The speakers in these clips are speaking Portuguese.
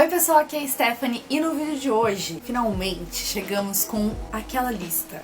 pessoal, aqui é a Stephanie e no vídeo de hoje, finalmente, chegamos com aquela lista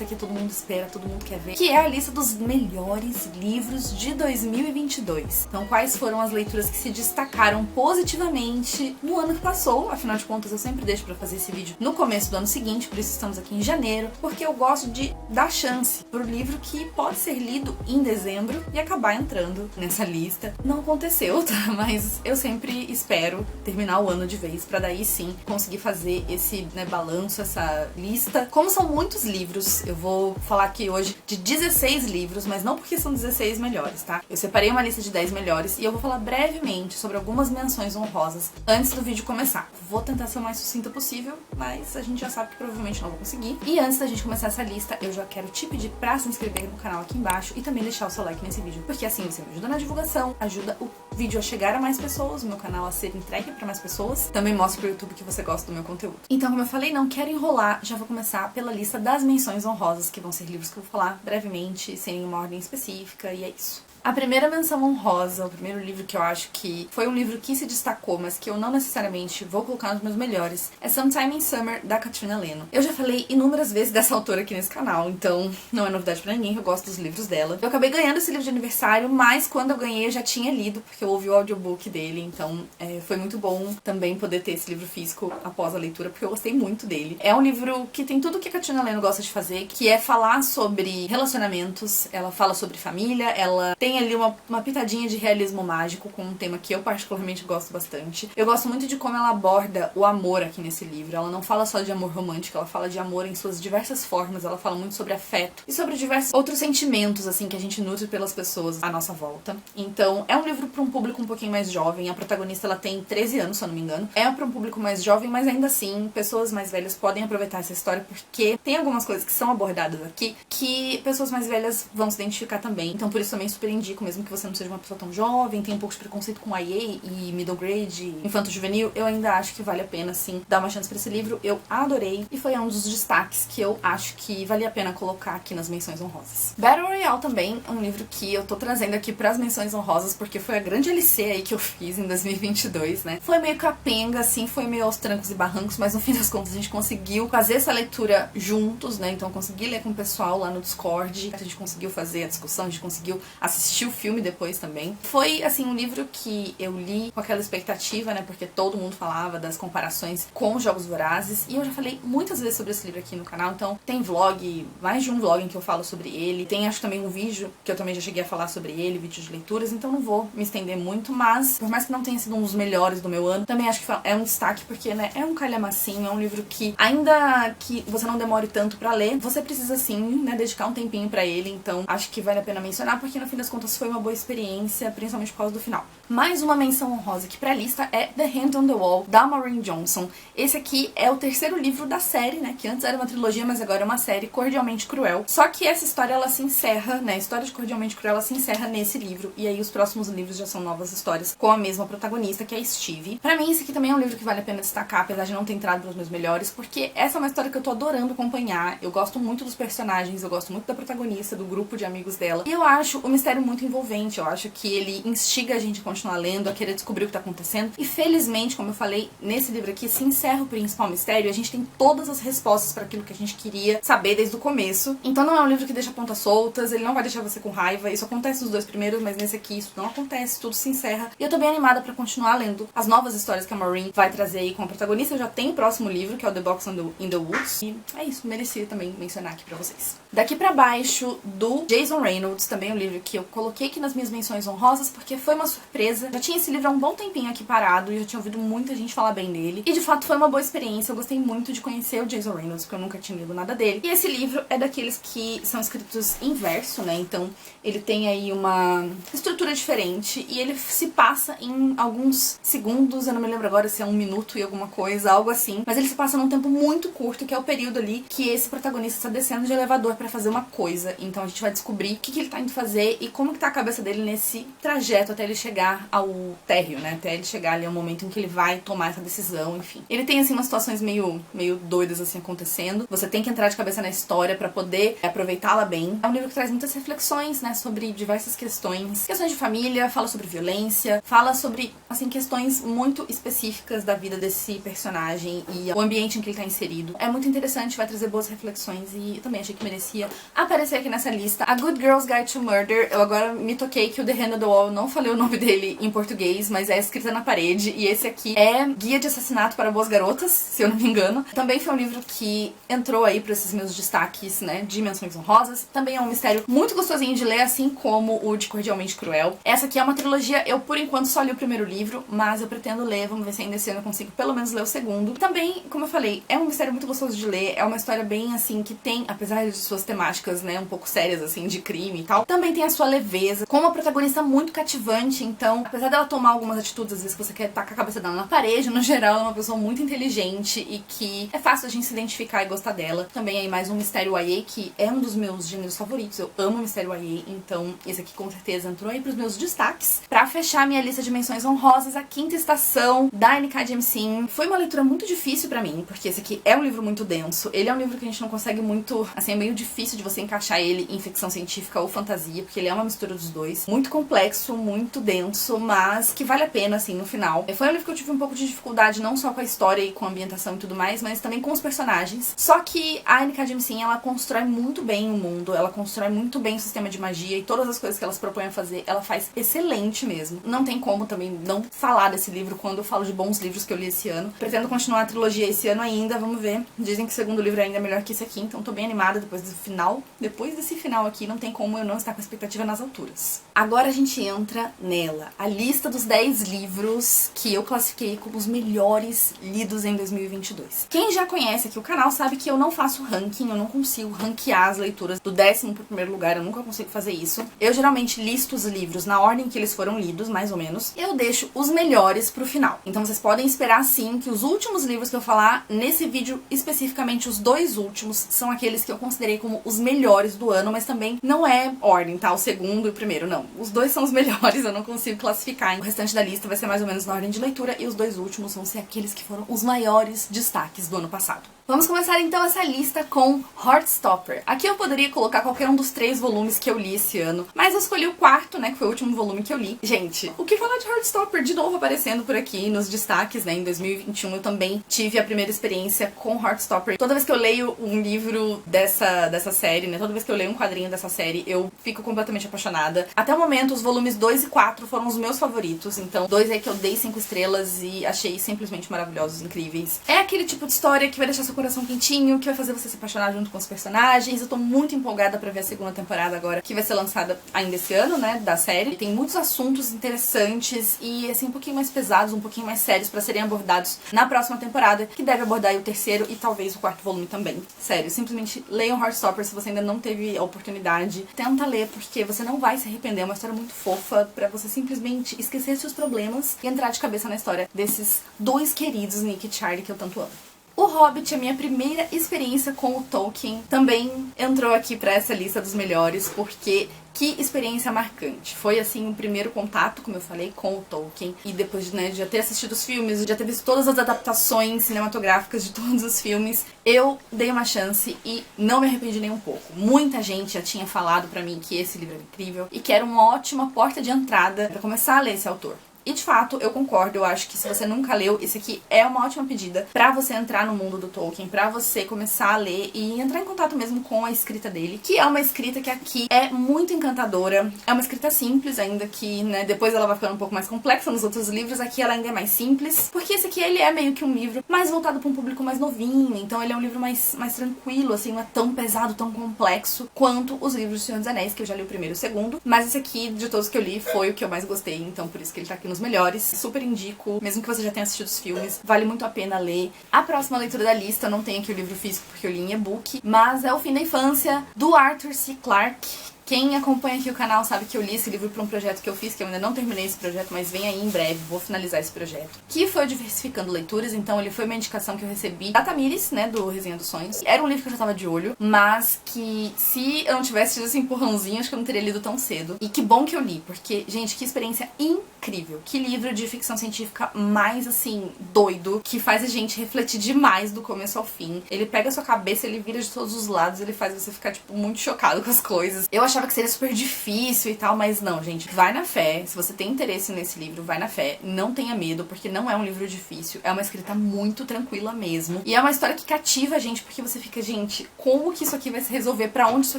que todo mundo espera, todo mundo quer ver, que é a lista dos melhores livros de 2022. Então, quais foram as leituras que se destacaram positivamente no ano que passou? Afinal de contas, eu sempre deixo pra fazer esse vídeo no começo do ano seguinte, por isso estamos aqui em janeiro, porque eu gosto de dar chance pro livro que pode ser lido em dezembro e acabar entrando nessa lista. Não aconteceu, tá? Mas eu sempre espero terminar o ano de vez, pra daí sim conseguir fazer esse balanço, essa lista. Como são muitos livros, eu vou falar aqui hoje de 16 livros, mas não porque são 16 melhores, tá? Eu separei uma lista de 10 melhores e eu vou falar brevemente sobre algumas menções honrosas antes do vídeo começar. Vou tentar ser o mais sucinta possível, mas a gente já sabe que provavelmente não vou conseguir. E antes da gente começar essa lista, eu já quero te pedir pra se inscrever no canal aqui embaixo e também deixar o seu like nesse vídeo, porque assim você me ajuda na divulgação, ajuda o vídeo a chegar a mais pessoas, o meu canal a ser entregue pra mais pessoas, também mostra pro YouTube que você gosta do meu conteúdo. Então, como eu falei, não quero enrolar, já vou começar pela lista das menções honrosas, que vão ser livros que eu vou falar brevemente, sem nenhuma ordem específica, e é isso. A primeira menção honrosa, o primeiro livro que eu acho que foi um livro que se destacou, mas que eu não necessariamente vou colocar nos meus melhores, é Sometime in Summer, da Katrina Lennon. Eu já falei inúmeras vezes dessa autora aqui nesse canal, então não é novidade pra ninguém, eu gosto dos livros dela. Eu acabei ganhando esse livro de aniversário, mas quando eu ganhei eu já tinha lido, porque eu ouvi o audiobook dele, então foi muito bom também poder ter esse livro físico após a leitura, porque eu gostei muito dele. É um livro que tem tudo que a Katrina Lennon gosta de fazer, que é falar sobre relacionamentos, ela fala sobre família, ela tem ali uma pitadinha de realismo mágico, com um tema que eu particularmente gosto bastante. Eu gosto muito de como ela aborda o amor aqui nesse livro. Ela não fala só de amor romântico, ela fala de amor em suas diversas formas, ela fala muito sobre afeto e sobre diversos outros sentimentos, assim, que a gente nutre pelas pessoas à nossa volta. Então, é um livro para um público um pouquinho mais jovem. A protagonista, ela tem 13 anos, se eu não me engano. É para um público mais jovem, mas ainda assim, pessoas mais velhas podem aproveitar essa história, porque tem algumas coisas que são abordadas aqui que pessoas mais velhas vão se identificar também. Então, por isso também super indico, mesmo que você não seja uma pessoa tão jovem, tem um pouco de preconceito com YA e middle grade, infanto juvenil, eu ainda acho que vale a pena, sim, dar uma chance pra esse livro. Eu adorei e foi um dos destaques que eu acho que vale a pena colocar aqui nas menções honrosas. Battle Royale também, um livro que eu tô trazendo aqui pras menções honrosas, porque foi a grande LC aí que eu fiz em 2022, né? Foi meio capenga, assim, foi meio aos trancos e barrancos, mas no fim das contas a gente conseguiu fazer essa leitura juntos, né? Então eu consegui ler com o pessoal lá no Discord, a gente conseguiu fazer a discussão, a gente conseguiu assistir o filme depois também. Foi, assim, um livro que eu li com aquela expectativa, né, porque todo mundo falava das comparações com Jogos Vorazes, e eu já falei muitas vezes sobre esse livro aqui no canal, então tem vlog, mais de um vlog em que eu falo sobre ele, tem acho também um vídeo que eu também já cheguei a falar sobre ele, vídeo de leituras, então não vou me estender muito, mas por mais que não tenha sido um dos melhores do meu ano, também acho que é um destaque porque, né, é um calhamacinho, é um livro que, ainda que você não demore tanto pra ler, você precisa sim, né, dedicar um tempinho pra ele, então acho que vale a pena mencionar, porque no fim das contas foi uma boa experiência, principalmente por causa do final. Mais uma menção honrosa aqui pra lista é The Hand on the Wall, da Maureen Johnson. Esse aqui é o terceiro livro da série, né, que antes era uma trilogia, mas agora é uma série, Cordialmente Cruel. Só que essa história, ela se encerra, né, a história de Cordialmente Cruel, ela se encerra nesse livro, e aí os próximos livros já são novas histórias com a mesma protagonista, que é a Stevie. Pra mim, esse aqui também é um livro que vale a pena destacar, apesar de não ter entrado nos meus melhores, porque essa é uma história que eu tô adorando acompanhar, eu gosto muito dos personagens, eu gosto muito da protagonista, do grupo de amigos dela, e eu acho o mistério muito envolvente, eu acho que ele instiga a gente a continuar lendo, a querer descobrir o que tá acontecendo. E felizmente, como eu falei, nesse livro aqui se encerra o principal mistério, a gente tem todas as respostas para aquilo que a gente queria saber desde o começo. Então não é um livro que deixa pontas soltas, ele não vai deixar você com raiva, isso acontece nos dois primeiros, mas nesse aqui isso não acontece, tudo se encerra. E eu tô bem animada pra continuar lendo as novas histórias que a Maureen vai trazer aí com a protagonista. Eu já tenho o próximo livro, que é o The Box in the Woods, e é isso, merecia também mencionar aqui pra vocês. Daqui pra baixo, do Jason Reynolds, também um livro que eu coloquei aqui nas minhas menções honrosas, porque foi uma surpresa. Já tinha esse livro há um bom tempinho aqui parado e já tinha ouvido muita gente falar bem dele. E de fato foi uma boa experiência, eu gostei muito de conhecer o Jason Reynolds, porque eu nunca tinha lido nada dele. E esse livro é daqueles que são escritos em verso, né? Então ele tem aí uma estrutura diferente e ele se passa em alguns segundos, eu não me lembro agora se é 1 minuto e alguma coisa, algo assim. Mas ele se passa num tempo muito curto, que é o período ali que esse protagonista está descendo de elevador pra fazer uma coisa. Então a gente vai descobrir o que ele tá indo fazer e como que tá a cabeça dele nesse trajeto até ele chegar ao térreo, né? Até ele chegar ali ao momento em que ele vai tomar essa decisão, enfim. Ele tem, assim, umas situações meio doidas, assim, acontecendo. Você tem que entrar de cabeça na história pra poder aproveitá-la bem. É um livro que traz muitas reflexões, né? Sobre diversas questões. Questões de família, fala sobre violência, fala sobre, assim, questões muito específicas da vida desse personagem e o ambiente em que ele tá inserido. É muito interessante, vai trazer boas reflexões e eu também achei que merecia aparecer aqui nessa lista. A Good Girl's Guide to Murder, eu agora me toquei que o The Hand on the Wall, eu não falei o nome dele em português, mas é Escrita na Parede, e esse aqui é Guia de Assassinato para Boas Garotas, se eu não me engano. Também foi um livro que entrou aí pra esses meus destaques, né, de menções honrosas. Também é um mistério muito gostosinho de ler, assim como o de Cordialmente Cruel. Essa aqui é uma trilogia, eu por enquanto só li o primeiro livro, mas eu pretendo ler, vamos ver se ainda esse ano eu consigo pelo menos ler o segundo. Também, como eu falei, é um mistério muito gostoso de ler, é uma história bem, assim, que tem, apesar de suas temáticas, né, um pouco sérias, assim, de crime e tal, também tem a sua leveza, com uma protagonista muito cativante. Então, apesar dela tomar algumas atitudes, às vezes, que você quer tacar a cabeça dela na parede, no geral, ela é uma pessoa muito inteligente e que é fácil a gente se identificar e gostar dela. Também aí mais um mistério YA, que é um dos meus gêneros favoritos, eu amo mistério YA, então esse aqui com certeza entrou aí pros meus destaques. Pra fechar minha lista de menções honrosas, A Quinta Estação, da N.K. Jemisin. Foi uma leitura muito difícil pra mim, porque esse aqui é um livro muito denso, ele é um livro que a gente não consegue muito, assim, é meio difícil de você encaixar ele em ficção científica ou fantasia, porque ele é uma mistura dos dois. Muito complexo, muito denso, mas que vale a pena, assim, no final. Foi um livro que eu tive um pouco de dificuldade, não só com a história e com a ambientação e tudo mais, mas também com os personagens. Só que a N.K. Jemisin, ela constrói muito bem o mundo, ela constrói muito bem o sistema de magia e todas as coisas que ela se propõe a fazer, ela faz excelente mesmo. Não tem como também não falar desse livro quando eu falo de bons livros que eu li esse ano. Pretendo continuar a trilogia esse ano ainda, vamos ver. Dizem que o segundo livro ainda é melhor que esse aqui, então tô bem animada depois do final. Depois desse final aqui, não tem como eu não estar com a expectativa nas alturas. Agora a gente entra nela, a lista dos 10 livros que eu classifiquei como os melhores lidos em 2022. Quem já conhece aqui o canal sabe que eu não faço ranking, eu não consigo ranquear as leituras do 10º pro primeiro lugar, eu nunca consigo fazer isso. Eu geralmente listo os livros na ordem que eles foram lidos, mais ou menos. Eu deixo os melhores pro final. Então vocês podem esperar sim que os últimos livros que eu falar nesse vídeo, especificamente os 2 últimos, são aqueles que eu considerei como os melhores do ano, mas também não é ordem, tá? O segundo e o primeiro, não. Os 2 são os melhores, eu não consigo classificar. O restante da lista vai ser mais ou menos na ordem de leitura e os 2 últimos vão ser aqueles que foram os maiores destaques do ano passado. Vamos começar então essa lista com Heartstopper. Aqui eu poderia colocar qualquer um dos 3 volumes que eu li esse ano, mas eu escolhi o 4º, né, que foi o último volume que eu li. Gente, o que falar de Heartstopper? De novo aparecendo por aqui nos destaques, né, em 2021 eu também tive a primeira experiência com Heartstopper. Toda vez que eu leio um livro dessa série, né, toda vez que eu leio um quadrinho dessa série, eu fico completamente apaixonada. Até o momento, os volumes 2 e 4 foram os meus favoritos, então 2 aí que eu dei 5 estrelas e achei simplesmente maravilhosos, incríveis. É aquele tipo de história que vai deixar seu coração quentinho, que vai fazer você se apaixonar junto com os personagens. Eu tô muito empolgada pra ver a segunda temporada agora, que vai ser lançada ainda esse ano, né, da série. Tem muitos assuntos interessantes e, assim, um pouquinho mais pesados, um pouquinho mais sérios pra serem abordados na próxima temporada, que deve abordar aí o 3º e talvez o 4º volume também. Sério, simplesmente leiam Heartstopper se você ainda não teve a oportunidade. Tenta ler, porque você não vai se arrepender. É uma história muito fofa pra você simplesmente esquecer seus problemas e entrar de cabeça na história desses 2 queridos, Nick e Charlie, que eu tanto amo. O Hobbit, a minha primeira experiência com o Tolkien, também entrou aqui pra essa lista dos melhores, porque que experiência marcante. Foi, assim, o primeiro contato, como eu falei, com o Tolkien. E depois, né, de já ter assistido os filmes, de já ter visto todas as adaptações cinematográficas de todos os filmes, eu dei uma chance e não me arrependi nem um pouco. Muita gente já tinha falado pra mim que esse livro era incrível e que era uma ótima porta de entrada pra começar a ler esse autor. E de fato, eu concordo, eu acho que se você nunca leu, esse aqui é uma ótima pedida pra você entrar no mundo do Tolkien, pra você começar a ler e entrar em contato mesmo com a escrita dele, que é uma escrita que aqui é muito encantadora, é uma escrita simples, ainda que, né, depois ela vai ficando um pouco mais complexa nos outros livros, aqui ela ainda é mais simples, porque esse aqui ele é meio que um livro mais voltado pra um público mais novinho, então ele é um livro mais tranquilo, assim, não é tão pesado, tão complexo quanto os livros do Senhor dos Anéis, que eu já li o primeiro e o segundo, mas esse aqui, de todos que eu li, foi o que eu mais gostei, então por isso que ele tá aqui nos melhores. Super indico, mesmo que você já tenha assistido os filmes, vale muito a pena ler. A próxima leitura da lista, não tem aqui o livro físico porque eu li em e-book, mas é O Fim da Infância, do Arthur C. Clarke, Quem acompanha aqui o canal sabe que eu li esse livro para um projeto que eu fiz, que eu ainda não terminei esse projeto, mas vem aí em breve, vou finalizar esse projeto. Que foi o Diversificando Leituras, então ele foi uma indicação que eu recebi da Tamires, né, do Resenha dos Sonhos. Era um livro que eu já tava de olho, mas que se eu não tivesse tido esse empurrãozinho, acho que eu não teria lido tão cedo. E que bom que eu li, porque, gente, que experiência incrível. Que livro de ficção científica mais, assim, doido, que faz a gente refletir demais do começo ao fim. Ele pega a sua cabeça, ele vira de todos os lados, ele faz você ficar, tipo, muito chocado com as coisas. Eu achava que seria super difícil e tal, mas não, gente. Vai na fé. Se você tem interesse nesse livro, vai na fé. Não tenha medo, porque não é um livro difícil. É uma escrita muito tranquila mesmo. E é uma história que cativa a gente, porque você fica, gente, como que isso aqui vai se resolver? Pra onde isso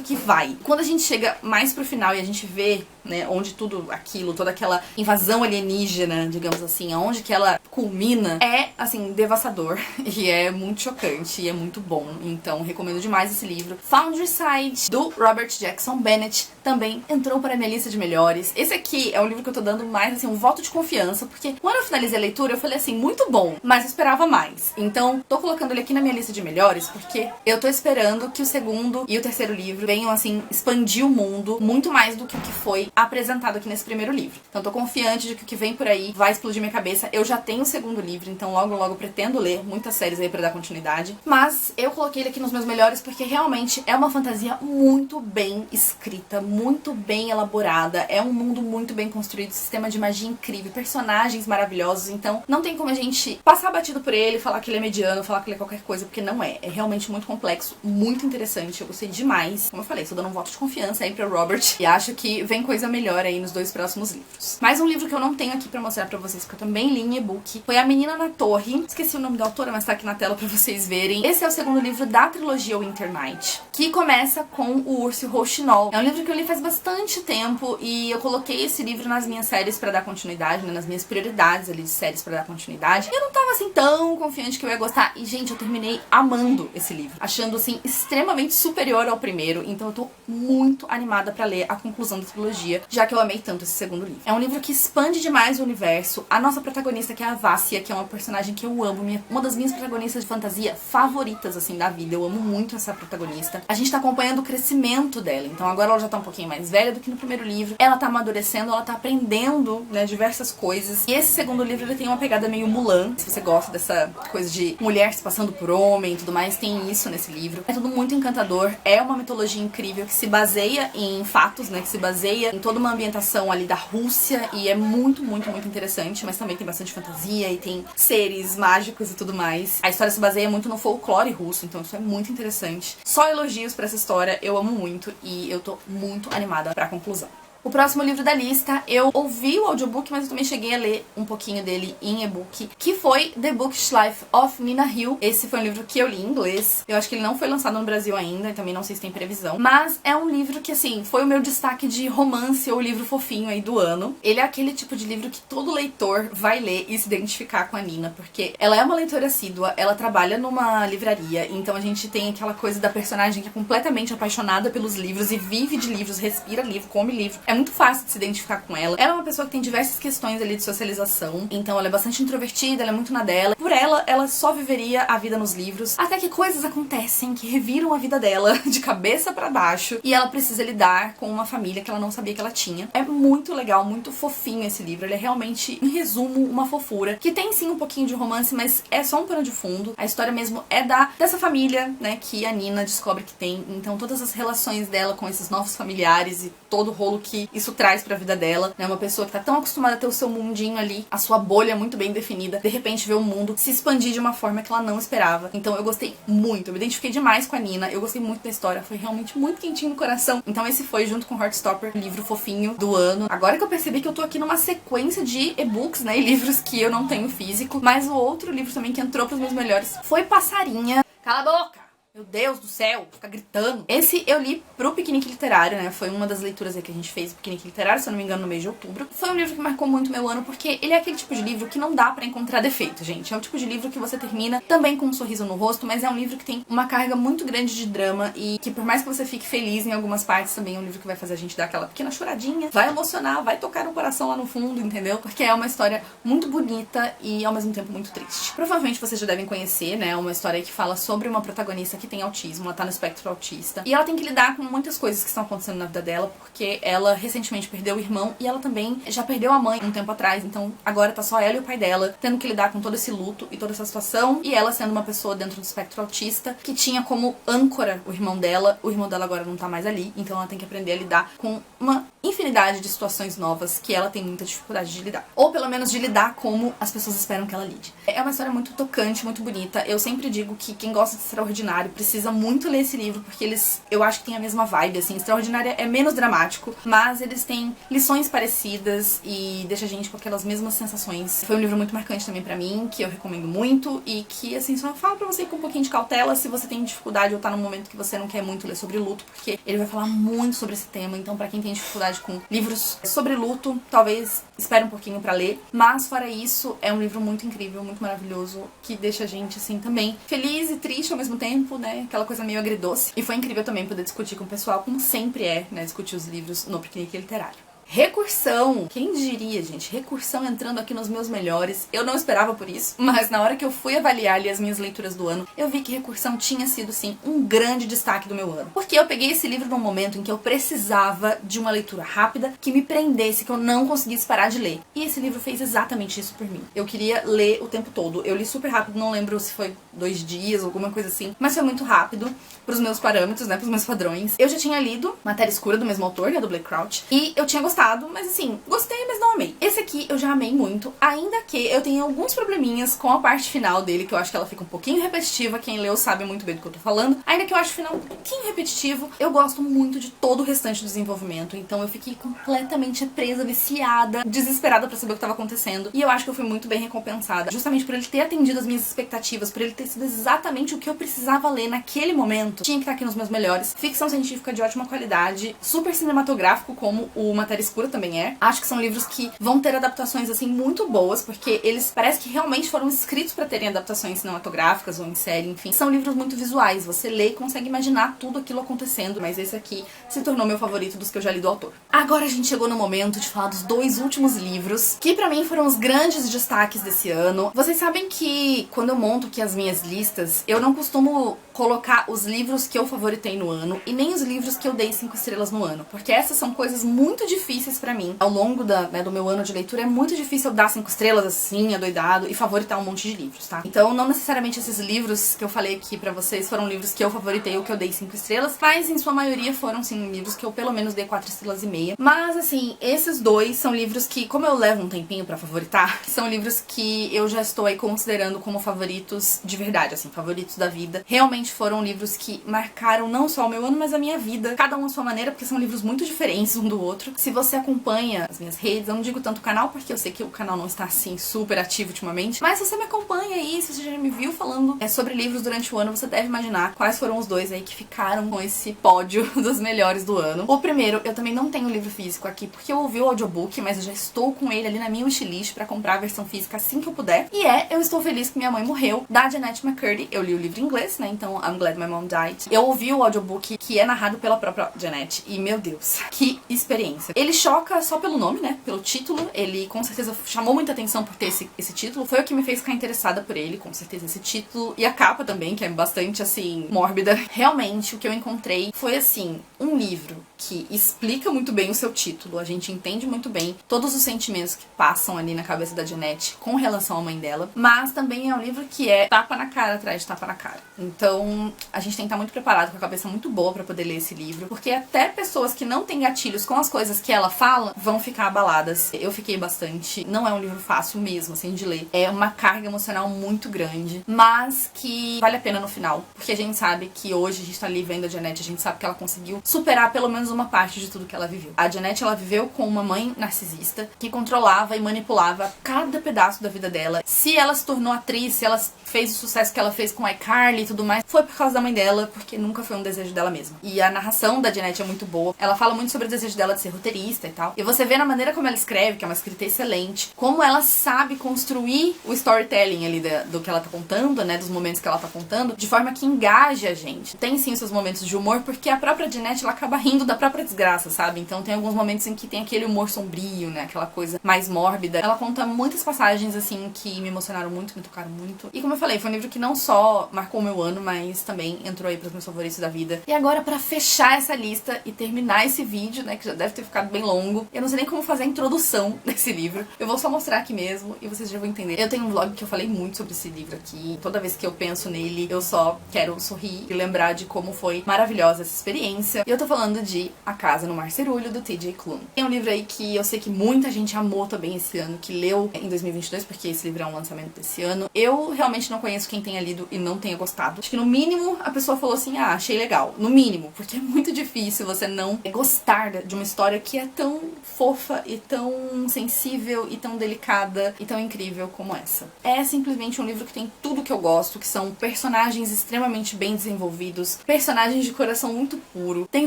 aqui vai? Quando a gente chega mais pro final e a gente vê, né, onde tudo aquilo, toda aquela invasão alienígena, digamos assim, aonde que ela culmina, é, assim, devastador. E é muito chocante e é muito bom. Então, recomendo demais esse livro. Foundryside, do Robert Jackson Bennett, também entrou para a minha lista de melhores. Esse aqui é um livro que eu tô dando mais, assim, um voto de confiança, porque quando eu finalizei a leitura, eu falei assim, muito bom, mas eu esperava mais. Então, tô colocando ele aqui na minha lista de melhores, porque eu tô esperando que o segundo e o terceiro livro venham, assim, expandir o mundo muito mais do que o que foi apresentado aqui nesse primeiro livro. Então, tô confiante de que o que vem por aí vai explodir minha cabeça. Eu já tenho o segundo livro, então logo pretendo ler muitas séries aí pra dar continuidade. Mas eu coloquei ele aqui nos meus melhores porque realmente é uma fantasia muito bem escrita, muito bem elaborada, é um mundo muito bem construído, sistema de magia incrível, personagens maravilhosos, então não tem como a gente passar batido por ele, falar que ele é mediano, falar que ele é qualquer coisa, porque não é. É realmente muito complexo, muito interessante, eu gostei demais. Como eu falei, estou dando um voto de confiança aí pra Robert e acho que vem coisa melhor aí nos dois próximos livros. Mais um livro que eu não tenho aqui pra mostrar pra vocês, que eu também li em e-book, foi A Menina na Torre. Esqueci o nome da autora, mas tá aqui na tela pra vocês verem. Esse é o segundo livro da trilogia Winter Night, que começa com o Urso Rouxinol. É um livro que eu li faz bastante tempo e eu coloquei esse livro nas minhas séries pra dar continuidade, né, nas minhas prioridades ali de séries pra dar continuidade. Eu não tava assim tão confiante que eu ia gostar e, gente, eu terminei amando esse livro, achando assim extremamente superior ao primeiro, então eu tô muito animada pra ler a conclusão da trilogia, já que eu amei tanto esse segundo livro. É um livro que expande demais o universo. A nossa protagonista, que é a Vassia, que é uma personagem que eu amo, uma das minhas protagonistas de fantasia favoritas, assim, da vida. Eu amo muito essa protagonista. A gente tá acompanhando o crescimento dela, então agora ela já tá um pouquinho mais velha do que no primeiro livro. Ela tá amadurecendo, ela tá aprendendo, né, diversas coisas. E esse segundo livro, ele tem uma pegada meio Mulan. Se você gosta dessa coisa de mulher se passando por homem e tudo mais, tem isso nesse livro. É tudo muito encantador. É uma mitologia incrível que se baseia em fatos, né, que se baseia em toda uma ambientação ali da Rússia e é muito interessante, mas também tem bastante fantasia e tem seres mágicos e tudo mais. A história se baseia muito no folclore russo, então isso é muito interessante. Só elogios pra essa história, eu amo muito e eu tô muito animada pra conclusão. O próximo livro da lista, eu ouvi o audiobook, mas eu também cheguei a ler um pouquinho dele em e-book, que foi The Bookish Life of Nina Hill. Esse foi um livro que eu li em inglês. Eu acho que ele não foi lançado no Brasil ainda, e também não sei se tem previsão. Mas é um livro que, assim, foi o meu destaque de romance ou livro fofinho aí do ano. Ele é aquele tipo de livro que todo leitor vai ler e se identificar com a Nina, porque ela é uma leitora assídua, ela trabalha numa livraria, então a gente tem aquela coisa da personagem que é completamente apaixonada pelos livros e vive de livros, respira livro, come livro. É muito fácil de se identificar com ela. Ela é uma pessoa que tem diversas questões ali de socialização, então ela é bastante introvertida, ela é muito na dela. Por ela só viveria a vida nos livros, até que coisas acontecem que reviram a vida dela de cabeça pra baixo e ela precisa lidar com uma família que ela não sabia que ela tinha. É muito legal, muito fofinho esse livro. Ele é realmente, em resumo, uma fofura, que tem sim um pouquinho de romance, mas é só um pano de fundo. A história mesmo é dessa família, né, que a Nina descobre que tem. Então todas as relações dela com esses novos familiares e todo o rolo que isso traz pra vida dela, né? Uma pessoa que tá tão acostumada a ter o seu mundinho ali, a sua bolha muito bem definida, de repente vê o mundo se expandir de uma forma que ela não esperava. Então eu gostei muito, eu me identifiquei demais com a Nina, eu gostei muito da história, foi realmente muito quentinho no coração. Então esse foi, junto com Heartstopper, o livro fofinho do ano. Agora que eu percebi que eu tô aqui numa sequência de e-books, né, e livros que eu não tenho físico, mas o outro livro também que entrou pros meus melhores foi Passarinha. Cala a boca! Meu Deus do céu, fica gritando. Esse eu li pro Piquenique Literário, né? Foi uma das leituras aí que a gente fez, Piquenique Literário, se eu não me engano, no mês de outubro. Foi um livro que marcou muito meu ano, porque ele é aquele tipo de livro que não dá pra encontrar defeito, gente. É o tipo de livro que você termina também com um sorriso no rosto, mas é um livro que tem uma carga muito grande de drama e que, por mais que você fique feliz em algumas partes, também é um livro que vai fazer a gente dar aquela pequena choradinha, vai emocionar, vai tocar no coração lá no fundo, entendeu? Porque é uma história muito bonita e, ao mesmo tempo, muito triste. Provavelmente vocês já devem conhecer, né? Uma história que fala sobre uma protagonista que que tem autismo, ela tá no espectro autista. E ela tem que lidar com muitas coisas que estão acontecendo na vida dela, porque ela recentemente perdeu o irmão e ela também já perdeu a mãe um tempo atrás. Então agora tá só ela e o pai dela tendo que lidar com todo esse luto e toda essa situação. E ela sendo uma pessoa dentro do espectro autista que tinha como âncora o irmão dela. O irmão dela agora não tá mais ali, então ela tem que aprender a lidar com uma infinidade de situações novas que ela tem muita dificuldade de lidar. Ou pelo menos de lidar como as pessoas esperam que ela lide. É uma história muito tocante, muito bonita. Eu sempre digo que quem gosta de Extraordinário precisa muito ler esse livro, porque eu acho que tem a mesma vibe, assim. Extraordinário é menos dramático, mas eles têm lições parecidas e deixa a gente com aquelas mesmas sensações. Foi um livro muito marcante também pra mim, que eu recomendo muito e que, assim, só falo pra você com um pouquinho de cautela se você tem dificuldade ou tá num momento que você não quer muito ler sobre luto, porque ele vai falar muito sobre esse tema. Então, pra quem tem dificuldade com livros sobre luto, talvez espere um pouquinho pra ler. Mas, fora isso, é um livro muito incrível, muito maravilhoso, que deixa a gente, assim, também feliz e triste ao mesmo tempo, né? Aquela coisa meio agridoce. E foi incrível também poder discutir com o pessoal, como sempre é, né? Discutir os livros no Piquenique Literário. Recursão! Quem diria, gente? Recursão entrando aqui nos meus melhores. Eu não esperava por isso, mas na hora que eu fui avaliar ali as minhas leituras do ano, eu vi que Recursão tinha sido, sim, um grande destaque do meu ano. Porque eu peguei esse livro num momento em que eu precisava de uma leitura rápida, que me prendesse, que eu não conseguisse parar de ler. E esse livro fez exatamente isso por mim. Eu queria ler o tempo todo. Eu li super rápido, não lembro se foi 2 dias, alguma coisa assim, mas foi muito rápido pros meus parâmetros, né, pros meus padrões. Eu já tinha lido Matéria Escura, do mesmo autor, né, do Blake Crouch, e eu tinha gostado, mas assim, gostei, mas não amei. Esse aqui eu já amei muito, ainda que eu tenha alguns probleminhas com a parte final dele, que eu acho que ela fica um pouquinho repetitiva, quem leu sabe muito bem do que eu tô falando, ainda que eu acho o final um pouquinho repetitivo, eu gosto muito de todo o restante do desenvolvimento, então eu fiquei completamente presa, viciada, desesperada pra saber o que tava acontecendo, e eu acho que eu fui muito bem recompensada, justamente por ele ter atendido as minhas expectativas, por ele ter sido exatamente o que eu precisava ler naquele momento. Tinha que estar aqui nos meus melhores. Ficção científica de ótima qualidade, super cinematográfico, como o Matéria Escura também é. Acho que são livros que vão ter adaptações, assim, muito boas, porque eles parece que realmente foram escritos pra terem adaptações cinematográficas ou em série, enfim. São livros muito visuais, você lê e consegue imaginar tudo aquilo acontecendo, mas esse aqui se tornou meu favorito dos que eu já li do autor. Agora a gente chegou no momento de falar dos 2 últimos livros, que pra mim foram os grandes destaques desse ano. Vocês sabem que quando eu monto aqui as minhas listas, eu não costumo colocar os livros que eu favoritei no ano e nem os livros que eu dei 5 estrelas no ano, porque essas são coisas muito difíceis pra mim. Ao longo do meu ano de leitura é muito difícil eu dar 5 estrelas assim, adoidado, e favoritar um monte de livros, tá? Então não necessariamente esses livros que eu falei aqui pra vocês foram livros que eu favoritei ou que eu dei 5 estrelas, mas em sua maioria foram sim livros que eu pelo menos dei 4 estrelas e meia. Mas assim, esses 2 são livros que, como eu levo um tempinho pra favoritar, são livros que eu já estou aí considerando como favoritos de verdade, assim, favoritos da vida. Realmente foram livros que marcaram não só o meu ano, mas a minha vida, cada um à sua maneira, porque são livros muito diferentes um do outro. Se você acompanha as minhas redes, eu não digo tanto o canal, porque eu sei que o canal não está assim super ativo ultimamente, mas se você me acompanha aí, se você já me viu falando sobre livros durante o ano, você deve imaginar quais foram os 2 aí que ficaram com esse pódio dos melhores do ano. O primeiro, eu também não tenho o livro físico aqui, porque eu ouvi o audiobook, mas eu já estou com ele ali na minha wishlist pra comprar a versão física assim que eu puder, e Eu Estou Feliz Que Minha Mãe Morreu, da Jennette McCurdy. Eu li o livro em inglês, né, então I'm Glad My Mom Died. Eu ouvi o audiobook, que é narrado pela própria Jennette, e meu Deus, que experiência. Ele choca só pelo nome, né, pelo título, ele com certeza chamou muita atenção por ter esse título, foi o que me fez ficar interessada por ele, com certeza esse título, e a capa também, que é bastante, assim, mórbida. Realmente, o que eu encontrei foi, assim, um livro que explica muito bem o seu título, a gente entende muito bem todos os sentimentos que passam ali na cabeça da Jennette com relação à mãe dela, mas também é um livro que é tapa na cara atrás de tapa na cara. Então, a gente tem que estar muito preparado, com a cabeça muito boa pra poder ler esse livro, porque até pessoas que não têm gatilhos com as coisas que ela fala vão ficar abaladas. Eu fiquei bastante. Não é um livro fácil mesmo, assim, de ler. É uma carga emocional muito grande, mas que vale a pena no final, porque a gente sabe que hoje a gente tá ali vendo a Jennette, a gente sabe que ela conseguiu superar pelo menos uma parte de tudo que ela viveu. A Jennette, ela viveu com uma mãe narcisista que controlava e manipulava cada pedaço da vida dela. Se ela se tornou atriz, se ela fez o sucesso que ela fez com iCarly e tudo mais, foi por causa da mãe dela, porque nunca foi um desejo dela mesma. E a narração da Jennette é muito boa. Ela fala muito sobre o desejo dela de ser roteirista, lista e tal. E você vê na maneira como ela escreve, que é uma escrita excelente, como ela sabe construir o storytelling ali do que ela tá contando, né, dos momentos que ela tá contando, de forma que engaje a gente. Tem sim os seus momentos de humor, porque a própria Jeanette, ela acaba rindo da própria desgraça, sabe? Então tem alguns momentos em que tem aquele humor sombrio, né, aquela coisa mais mórbida. Ela conta muitas passagens, assim, que me emocionaram muito, me tocaram muito. E como eu falei, foi um livro que não só marcou o meu ano, mas também entrou aí pros meus favoritos da vida. E agora, pra fechar essa lista e terminar esse vídeo, né, que já deve ter ficado bem longo, eu não sei nem como fazer a introdução desse livro. Eu vou só mostrar aqui mesmo e vocês já vão entender. Eu tenho um vlog que eu falei muito sobre esse livro aqui. Toda vez que eu penso nele, eu só quero sorrir e lembrar de como foi maravilhosa essa experiência. E eu tô falando de A Casa no Mar Cerúleo, do T.J. Klune. Tem um livro aí que eu sei que muita gente amou também esse ano, que leu em 2022, porque esse livro é um lançamento desse ano. Eu realmente não conheço quem tenha lido e não tenha gostado. Acho que no mínimo a pessoa falou assim, ah, achei legal. No mínimo, porque é muito difícil você não gostar de uma história que é tão fofa e tão sensível e tão delicada e tão incrível como essa. É simplesmente um livro que tem tudo que eu gosto, que são personagens extremamente bem desenvolvidos, personagens de coração muito puro, tem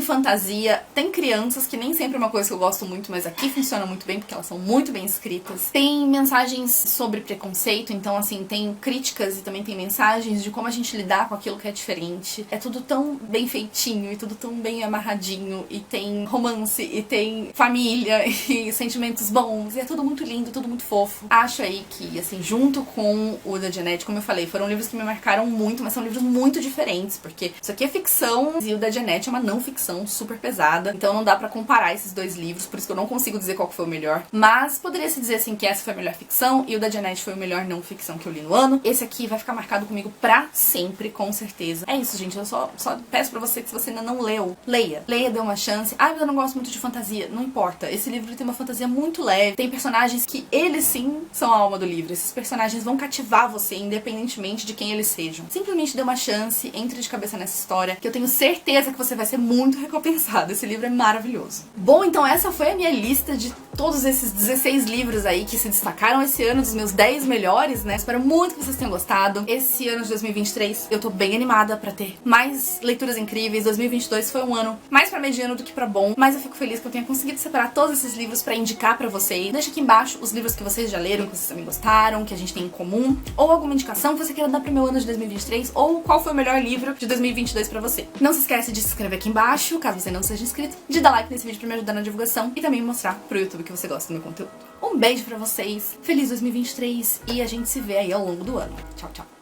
fantasia, tem crianças, que nem sempre é uma coisa que eu gosto muito, mas aqui funciona muito bem porque elas são muito bem escritas. Tem mensagens sobre preconceito, então assim, tem críticas e também tem mensagens de como a gente lidar com aquilo que é diferente. É tudo tão bem feitinho e tudo tão bem amarradinho, e tem romance, e tem família, e sentimentos bons, e é tudo muito lindo, tudo muito fofo. Acho aí que, assim, junto com o da Jeanette, como eu falei, foram livros que me marcaram muito, mas são livros muito diferentes, porque isso aqui é ficção e o da Jeanette é uma não ficção super pesada, então não dá pra comparar esses dois livros, por isso que eu não consigo dizer qual que foi o melhor, mas poderia se dizer, assim, que essa foi a melhor ficção e o da Jeanette foi o melhor não ficção que eu li no ano. Esse aqui vai ficar marcado comigo pra sempre, com certeza. É isso, gente, eu só peço pra você que, se você ainda não leu, leia, dê uma chance. Ah, mas eu não gosto muito de fantasia. Não importa, esse livro tem uma fantasia muito leve, tem personagens que eles sim são a alma do livro. Esses personagens vão cativar você, independentemente de quem eles sejam. Simplesmente dê uma chance, entre de cabeça nessa história, que eu tenho certeza que você vai ser muito recompensado. Esse livro é maravilhoso. Bom, então essa foi a minha lista de todos esses 16 livros aí que se destacaram esse ano, dos meus 10 melhores, né? Espero muito que vocês tenham gostado. Esse ano de 2023 eu tô bem animada pra ter mais leituras incríveis. 2022 foi um ano mais pra mediano do que pra bom, mas eu fico feliz que eu tenha conseguido separar todos esses livros pra indicar pra vocês. Deixa aqui embaixo os livros que vocês já leram, que vocês também gostaram, que a gente tem em comum, ou alguma indicação que você queira dar pro meu ano de 2023, ou qual foi o melhor livro de 2022 pra você. Não se esquece de se inscrever aqui embaixo, caso você não seja inscrito, de dar like nesse vídeo pra me ajudar na divulgação e também mostrar pro YouTube que você gosta do meu conteúdo. Um beijo pra vocês, feliz 2023 e a gente se vê aí ao longo do ano. Tchau, tchau!